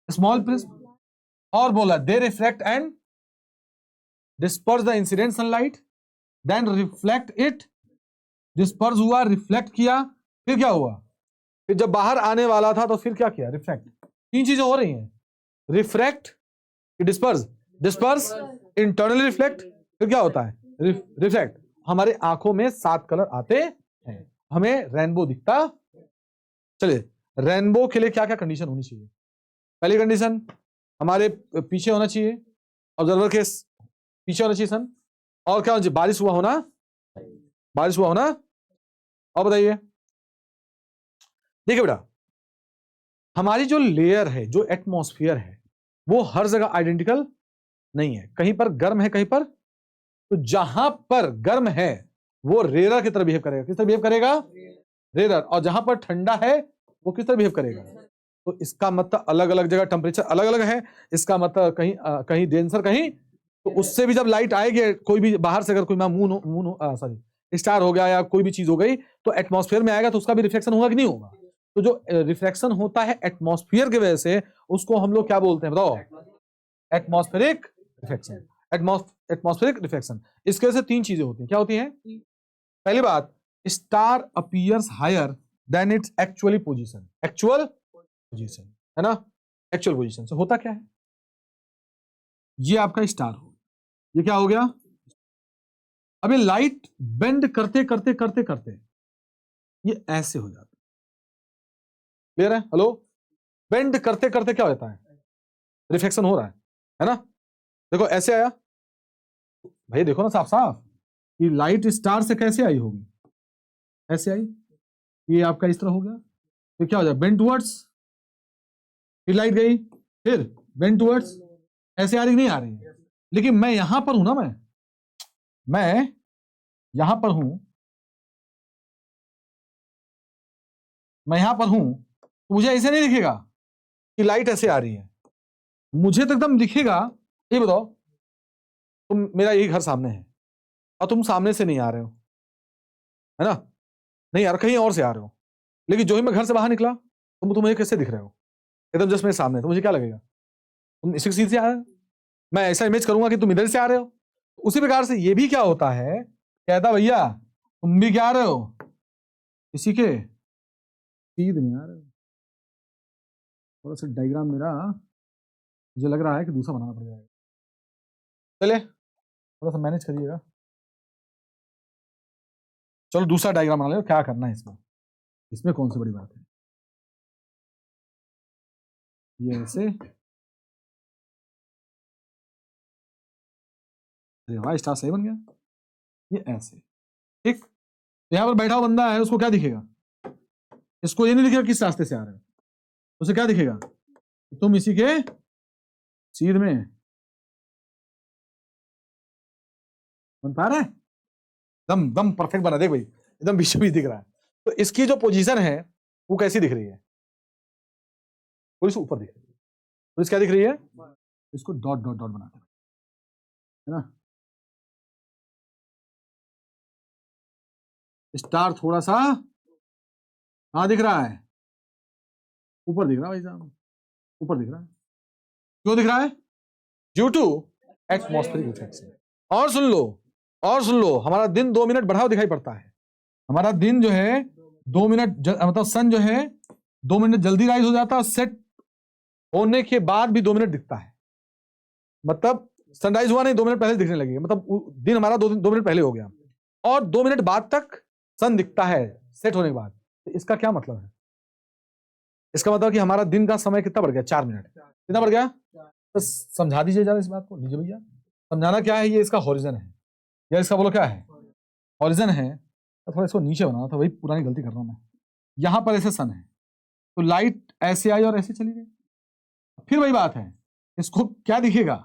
small prism, और बोला they reflect and disperse the incident sunlight, then reflect it, disperse हुआ, रिफ्लेक्ट किया, फिर क्या हुआ, फिर जब बाहर आने वाला था तो फिर क्या किया, रिफ्लेक्ट। तीन चीजें हो रही हैं, refract, disperse, disperse, internal reflect, फिर क्या होता है, रिफ्लेक्ट। हमारे आंखों में 7 कलर आते हैं, हमें रेनबो दिखता। चलिए, रेनबो के लिए क्या क्या कंडीशन होनी चाहिए। पहली कंडीशन, हमारे पीछे होना चाहिए, ऑब्जर्वर के पीछे होना चाहिए सन, और क्या होना चाहिए, बारिश हुआ होना, बारिश हुआ होना। और बताइए, देखिए बेटा, हमारी जो लेयर है, जो एटमॉस्फेयर है, वो हर जगह आइडेंटिकल नहीं है, कहीं पर गर्म है, कहीं पर, तो जहां पर गर्म है वो रेरर की तरह बिहेव करेगा। किस तरह बिहेव करेगा, रेरर। और जहां पर ठंडा है वो किस तरह बिहेव करेगा। तो इसका मतलब अलग अलग जगह टेम्परेचर अलग अलग है, इसका मतलब कहीं कहीं डेंसर, कहीं, तो उससे भी जब लाइट आएगी, कोई भी बाहर से अगर कोई मून सॉरी स्टार हो गया या कोई भी चीज हो गई, तो एटमॉस्फेयर में आएगा, तो उसका भी रिफ्लेक्शन होगा कि नहीं होगा। तो जो रिफ्लेक्शन होता है एटमॉस्फेयर की वजह से, उसको हम लोग क्या बोलते हैं बताओ, एटमॉस्फेरिक रिफ्लेक्शन। एटमॉस्फेरिक रिफ्लेक्शन, इसके वजह से 3 चीजें होती हैं। क्या होती हैं, पहली बात, star appears higher than its actually position. Actual position है ना, एक्चुअल पोजीशन से होता क्या है, ये आपका स्टार हो, ये क्या हो गया, अभी लाइट बेंड करते करते करते करते ये ऐसे हो जाता है। क्लियर है, हेलो, बेंड करते करते क्या होता है, रिफ्लेक्शन हो रहा है ना। देखो ऐसे आया, भाई देखो ना साफ साफ, कि लाइट स्टार से कैसे आई होगी, ऐसे आई, ये आपका इस तरह हो गया, तो क्या हो जाए, बेंड टुवर्ड्स, फिर लाइट गई, फिर बेंड टुवर्ड्स, ऐसे आ रही नहीं आ रही है। लेकिन मैं यहां पर हूं ना, मैं यहां पर हूं, मैं यहां पर हूं, तो मुझे ऐसे नहीं दिखेगा कि लाइट ऐसे आ रही है, मुझे तो एकदम दिखेगा। ये बताओ, तुम, मेरा यही घर सामने है और तुम सामने से नहीं आ रहे हो, है ना, नहीं यार कहीं और से आ रहे हो, लेकिन जो ही मैं घर से बाहर निकला, तुम मुझे कैसे दिख रहे हो, एकदम जस्ट मेरे सामने, तो मुझे क्या लगेगा, तुम इसी सीट से आ रहे हो। मैं ऐसा इमेज करूंगा कि तुम इधर से आ रहे हो। उसी प्रकार से ये भी क्या होता है, कहता भैया तुम भी क्या आ रहे हो, इसी के सीध में आ रहे हो। थोड़ा सा डायग्राम मेरा मुझे लग रहा है कि दूसरा बनाना पड़ जाएगा, चले थोड़ा सा मैनेज करिएगा। चलो दूसरा डायग्राम बना लो, क्या करना है इसमें, इसमें कौन सी बड़ी बात है, ये ऐसे, अरे वाह स्टार सही बन गया, ये ऐसे, ठीक। यहाँ पर बैठा हुआ बंदा है, उसको क्या दिखेगा, इसको ये नहीं दिखेगा किस रास्ते से आ रहे हो, उसे क्या दिखेगा, तुम इसी के सीध में, बन पा रहा है, दम दम परफेक्ट बना, देख भाई एकदम बीचों बीच दिख रहा है। तो इसकी जो पोजीशन है वो कैसी दिख रही है, थोड़ी सी ऊपर दिख रही है, तो क्या दिख रही है, इसको डॉट डॉट डॉट बनाते हैं, है ना, स्टार थोड़ा सा कहाँ दिख रहा है? ऊपर दिख रहा है भाई साहब, ऊपर दिख रहा है। क्यों दिख रहा है? Due to atmospheric effects. और सुन लो, और सुन लो, हमारा दिन 2 मिनट बढ़ा दिखाई पड़ता है। हमारा दिन जो है 2 मिनट मतलब सन जो है 2 मिनट जल्दी राइज हो जाता है, सेट होने के बाद भी 2 मिनट दिखता है। मतलब सनराइज हुआ नहीं, 2 मिनट पहले दिखने लगेगा, मतलब दिन हमारा 2 मिनट पहले हो गया, और 2 मिनट बाद तक सन दिखता है सेट होने के बाद। तो इसका क्या मतलब है? इसका मतलब कि हमारा दिन का समय कितना बढ़ गया? 4 मिनट। कितना बढ़ गया? तो समझा दीजिए जरा इस बात को, लीजिए भैया। समझाना क्या है, ये इसका हॉरिजन है, या इसका बोलो क्या है? हॉरिजन है। तो थोड़ा इसको नीचे बनाना था, वही पुरानी गलती कर रहा हूं मैं। यहां पर ऐसे सन है, तो लाइट ऐसे आई और ऐसे चली गई। फिर वही बात है, इसको क्या दिखेगा?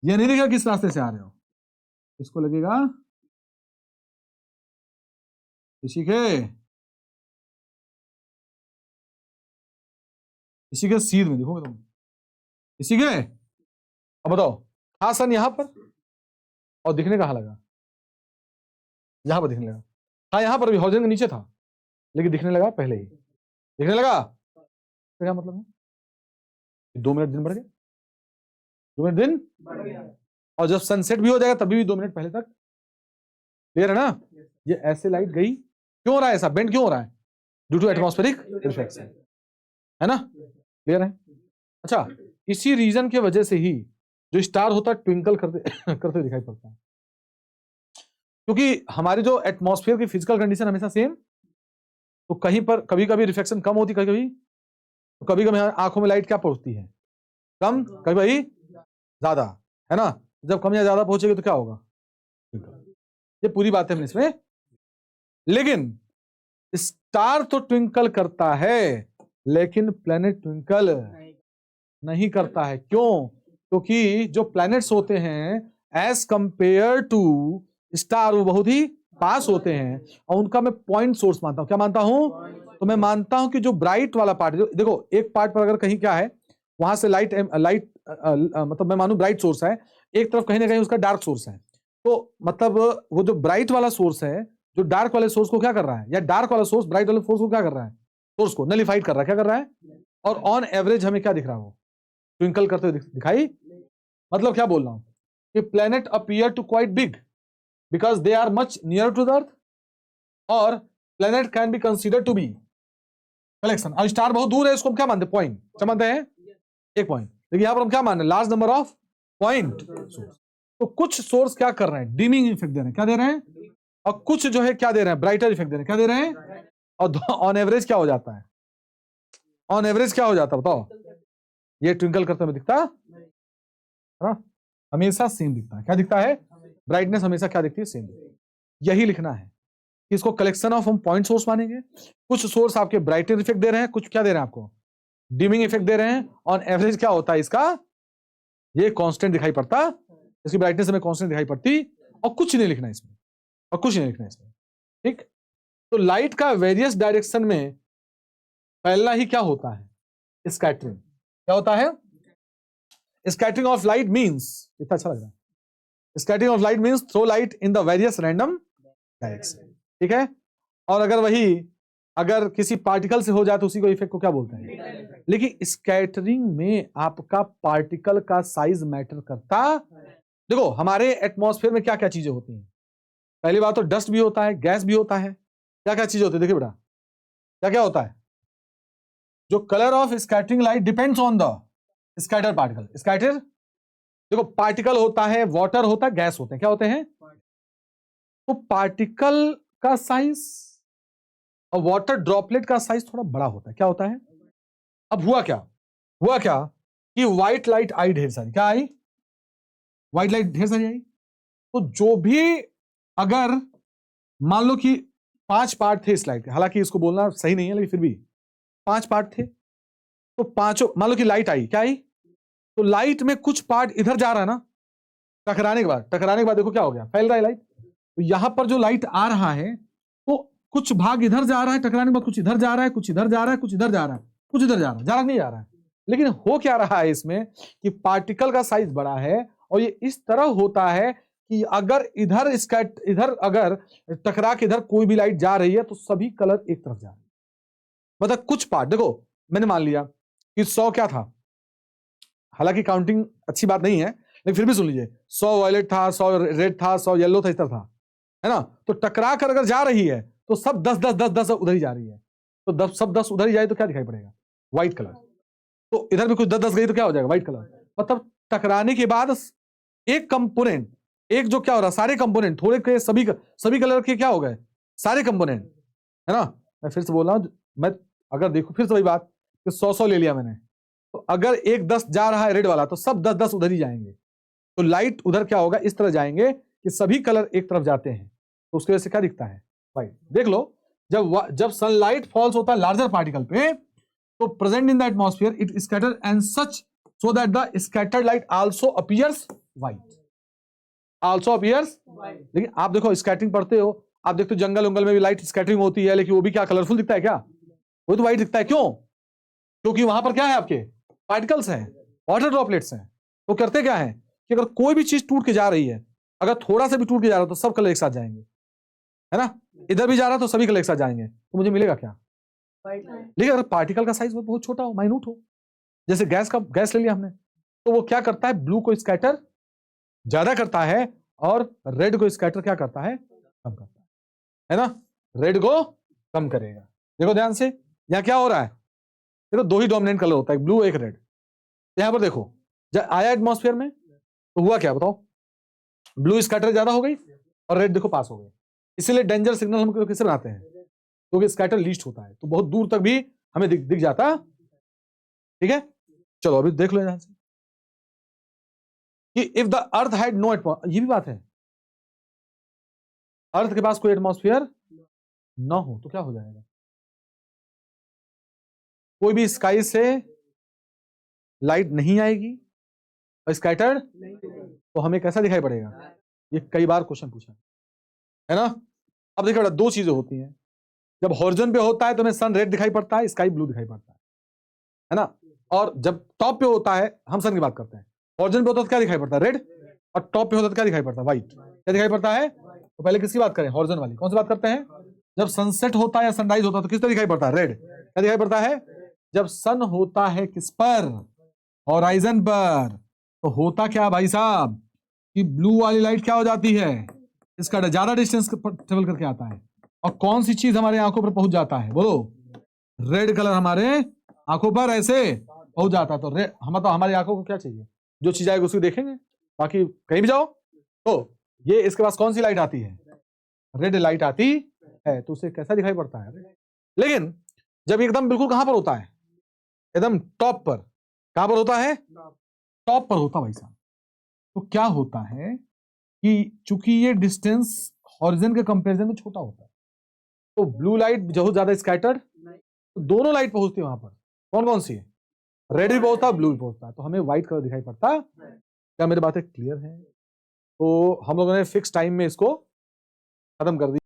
ये नहीं दिखेगा किस रास्ते से आ रहे हो, इसको लगेगा इसी के सीध में, देखोगे तुम इसी के। अब बताओ, हाँ सन यहां पर, और दिखने कहाँ लगा? यहां पर दिखने लगा। हाँ यहां पर भी हॉरिजन के नीचे था, लेकिन दिखने लगा पहले ही। दिखने लगा तो क्या मतलब है? 2 मिनट दिन बढ़ गए, 2 मिनट दिन बढ़ गया। और जब सनसेट भी हो जाएगा तभी भी 2 मिनट पहले तक। क्लियर है ना? ये ऐसे लाइट गई, क्यों हो रहा है ऐसा? बेंड क्यों हो रहा है? ड्यू टू एटमॉस्फेरिक रिफ्लेक्शन, है ना? क्लियर है? अच्छा, इसी रीजन के वजह से ही जो स्टार होता है ट्विंकल करते करते दिखाई पड़ता है, क्योंकि हमारी जो एटमॉस्फेयर की फिजिकल कंडीशन हमेशा सेम, तो कहीं पर कभी कभी रिफ्लेक्शन कम होती, कभी कभी आंखों में लाइट क्या पहुंचती है? कम, कभी भाई ज्यादा, है ना? जब कम या ज्यादा पहुंचेगी तो क्या होगा? ये पूरी बात है इसमें। लेकिन स्टार तो ट्विंकल करता है, लेकिन प्लेनेट ट्विंकल नहीं करता है। क्यों? क्योंकि जो प्लैनेट्स होते हैं एज कंपेयर टू स्टार, वो बहुत ही पास होते हैं, और उनका मैं पॉइंट सोर्स मानता हूं। क्या मानता हूं? तो मैं मानता हूं कि जो ब्राइट वाला पार्ट, देखो एक पार्ट पर अगर कहीं क्या है, वहां से लाइट मतलब मैं मानूं ब्राइट सोर्स है, एक तरफ कहीं ना कहीं उसका डार्क सोर्स है, तो मतलब वो जो ब्राइट वाला सोर्स है, जो डार्क वाले सोर्स को क्या कर रहा है, या डार्क वाला सोर्स ब्राइट वाले सोर्स को क्या कर रहा है? सोर्स को नलिफाइड कर रहा है। क्या कर रहा है? और ऑन एवरेज हमें क्या दिख रहा है? वो ट्विंकल करते हुए दिखाई। मतलब क्या बोल रहा हूं कि planet appear to quite big because they are much near to the earth, और planet can be consider to be collection. और स्टार बहुत दूर है, इसको हम क्या मानते हैं? पॉइंट। क्या मानते हैं? एक पॉइंट। लेकिन यहां पर हम क्या मान रहे हैं? Large number of point source. तो कुछ सोर्स क्या कर रहे हैं? डिमिंग इफेक्ट दे रहे हैं। क्या दे रहे हैं? और कुछ जो है क्या दे रहे हैं? ब्राइटर इफेक्ट दे रहे हैं। क्या दे रहे हैं? और ऑन एवरेज क्या हो जाता है? ऑन एवरेज क्या हो जाता है बताओ? ये ट्विंकल करते हुए दिखता है ना, हमेशा सेम दिखता है। क्या दिखता है? ब्राइटनेस हमेशा क्या दिखती है? सेम। यही लिखना है कि इसको कलेक्शन ऑफ हम पॉइंट सोर्स मानेंगे। कुछ सोर्स आपके ब्राइटनेस इफेक्ट दे रहे हैं, कुछ क्या दे रहे हैं आपको? डिमिंग इफेक्ट दे रहे हैं। ऑन एवरेज क्या होता है इसका? ये कांस्टेंट दिखाई पड़ता, इसकी ब्राइटनेस हमें कांस्टेंट दिखाई पड़ती, और कुछ नहीं लिखना इसमें, और कुछ नहीं लिखना इसमें। ठीक? तो लाइट का वेरियस डायरेक्शन में फैलना ही क्या होता है? स्कैटरिंग। क्या होता है? स्कैटरिंग ऑफ लाइट मींस, इतना अच्छा लग रहा है, scattering of light means throw light in the various random direction. ठीक है? और अगर किसी पार्टिकल से हो जाए तो उसी को इफेक्ट को क्या बोलते हैं? लेकिन स्कैटरिंग में आपका पार्टिकल का साइज मैटर करता। देखो हमारे एटमॉस्फेयर में क्या क्या चीजें होती हैं? पहली बात तो डस्ट भी होता है, गैस भी होता है। क्या क्या चीजें होती है? देखिए बेटा, क्या क्या होता है? जो colour of scattering light depends on the scatter particle. Scatter, देखो पार्टिकल होता है, वाटर होता है, गैस होते हैं। क्या होते हैं? तो पार्टिकल का साइज और वाटर ड्रॉपलेट का साइज थोड़ा बड़ा होता है। क्या होता है? अब हुआ क्या कि व्हाइट लाइट आई ढेर सारी। क्या आई? व्हाइट लाइट ढेर सारी आई। तो जो भी, अगर मान लो कि 5 पार्ट थे इस लाइट के, हालांकि इसको बोलना सही नहीं है लेकिन फिर भी 5 पार्ट थे, तो पांचों, मान लो कि लाइट आई, क्या आई? तो लाइट में कुछ पार्ट इधर जा रहा है ना, टकराने के बाद देखो क्या हो गया? फैल रहा है लाइट। तो यहां पर जो लाइट आ रहा है, तो कुछ भाग इधर जा रहा है टकराने के बाद, कुछ इधर जा रहा है, कुछ इधर जा रहा है, कुछ इधर जा रहा है, कुछ इधर जा रहा है, जा रहा नहीं जा रहा है। लेकिन हो क्या रहा है इसमें कि पार्टिकल का साइज बड़ा है, और ये इस तरह होता है कि अगर इधर अगर टकरा के इधर कोई भी लाइट जा रही है तो सभी कलर एक तरफ जा रहे हैं। मतलब कुछ पार्ट, देखो मैंने मान लिया कि 100 क्या था, हालांकि काउंटिंग अच्छी बात नहीं है लेकिन फिर भी सुन लीजिए, 100 वॉयलेट था, 100 रेड था, 100 येलो था, इस तरह था, है ना। तो टकरा कर अगर जा रही है तो सब 10 10 10 10 उधर ही जा रही है, तो सब 10 उधर ही जाए तो क्या दिखाई पड़ेगा, व्हाइट कलर। तो इधर भी कुछ 10 10 गई तो क्या हो जाएगा, व्हाइट कलर। मतलब टकराने के बाद एक कंपोनेंट, एक जो क्या हो रहा, सारे कंपोनेंट थोड़े के सभी कलर के क्या हो गए, सारे कंपोनेंट, है ना। मैं फिर से बोल रहा हूं, मैं अगर देखो फिर से वही बात कि 100 ले लिया मैंने, तो अगर एक 10 जा रहा है रेड वाला तो सब 10 10 उधर ही जाएंगे, तो लाइट उधर क्या होगा, इस तरह जाएंगे कि सभी कलर एक तरफ जाते हैं, तो उसकी वजह से क्या दिखता है, व्हाइट। देख लो, जब सनलाइट फॉल्स होता है लार्जर पार्टिकल पे, तो present in the atmosphere it scatter and such so that the scattered light also appears white, also appears. लेकिन आप देखो स्कैटरिंग पढ़ते हो, आप देखते हो जंगल उंगल में भी लाइट स्कैटरिंग होती है, लेकिन वो भी क्या कलरफुल दिखता है क्या, वो तो व्हाइट दिखता है। क्यों? क्योंकि वहां पर क्या है, आपके पार्टिकल्स हैं, वाटर ड्रॉपलेट्स हैं। वो करते क्या है कि अगर कोई भी चीज टूट के जा रही है, अगर थोड़ा सा भी टूट के जा रहा है तो सब कलर एक साथ जाएंगे, है ना। इधर भी जा रहा है तो सभी कलर एक साथ जाएंगे, तो मुझे मिलेगा क्या, लेकिन अगर पार्टिकल का साइज बहुत छोटा हो, माइन्यूट हो, जैसे गैस ले लिया हमने, तो वो क्या करता है, ब्लू को स्कैटर ज्यादा करता है और रेड को स्कैटर क्या करता है, कम करता है ना, रेड को कम करेगा। देखो ध्यान से, यहां क्या हो रहा है, देखो दो ही डोमिनेंट कलर होता है, ब्लू एक रेड। यहां पर देखो जब आया एटमॉस्फेयर में तो हुआ क्या बताओ, ब्लू स्कैटर ज्यादा हो गई और रेड देखो पास हो गई। इसीलिए डेंजर सिग्नल हम किससे बनाते हैं, क्योंकि स्कैटर लीस्ट होता है तो बहुत दूर तक भी हमें दिख जाता। ठीक है, चलो अभी देख लो यहां से कि if the earth had no atmosphere, ये भी बात है, अर्थ के पास कोई एटमॉस्फेयर ना हो तो क्या हो जाएगा, कोई भी स्काई से लाइट नहीं आएगी और स्कैटर्ड, तो हमें कैसा दिखाई पड़ेगा, ये कई बार क्वेश्चन पूछा है ना। अब देखिए बेटा, दो चीजें होती हैं, जब हॉरिजॉन पे होता है तो हमें सन रेड दिखाई पड़ता है, स्काई ब्लू दिखाई पड़ता है ना। और जब टॉप पे होता है, हम सन की बात करते हैं, हॉरिजॉन पे होता है तो क्या दिखाई पड़ता है, रेड, और टॉप पे होता है तो क्या दिखाई पड़ता है, व्हाइट। क्या दिखाई पड़ता है, तो पहले किसकी बात करें, हॉरिजॉन वाली। कौन सी बात करते हैं, जब सनसेट होता है या सनराइज होता है तो किस तरह दिखाई पड़ता है, रेड। क्या दिखाई पड़ता है, जब सन होता है किस पर, हॉराइजन पर, तो होता क्या भाई साहब कि ब्लू वाली लाइट क्या हो जाती है, इसका ज्यादा डिस्टेंस ट्रेवल करके आता है, और कौन सी चीज हमारे आंखों पर पहुंच जाता है, बोलो, रेड कलर हमारे आंखों पर ऐसे पहुंच जाता है। तो हम तो हमारी आंखों को क्या चाहिए, जो चीज आएगी उसको देखेंगे, बाकी कहीं भी जाओ। तो ये इसके पास कौन सी लाइट आती है, रेड लाइट आती है, तो उसे कैसा दिखाई पड़ता है। लेकिन जब एकदम बिल्कुल कहां पर होता है, एकदम टॉप पर, कहां पर होता है, टॉप पर होता भाई साहब, तो क्या होता है कि चूंकि ये डिस्टेंस हॉरिजॉन के कंपैरिजन में छोटा होता है, तो ब्लू लाइट जो ज्यादा स्कैटर्ड, तो दोनों लाइट पहुंचती है वहां पर, कौन कौन सी है, रेड भी पहुंचता है, ब्लू भी पहुंचता है, तो हमें व्हाइट कलर दिखाई पड़ता है। क्या मेरी बातें क्लियर है? तो हम लोगों ने फिक्स टाइम में इसको खत्म कर दिया।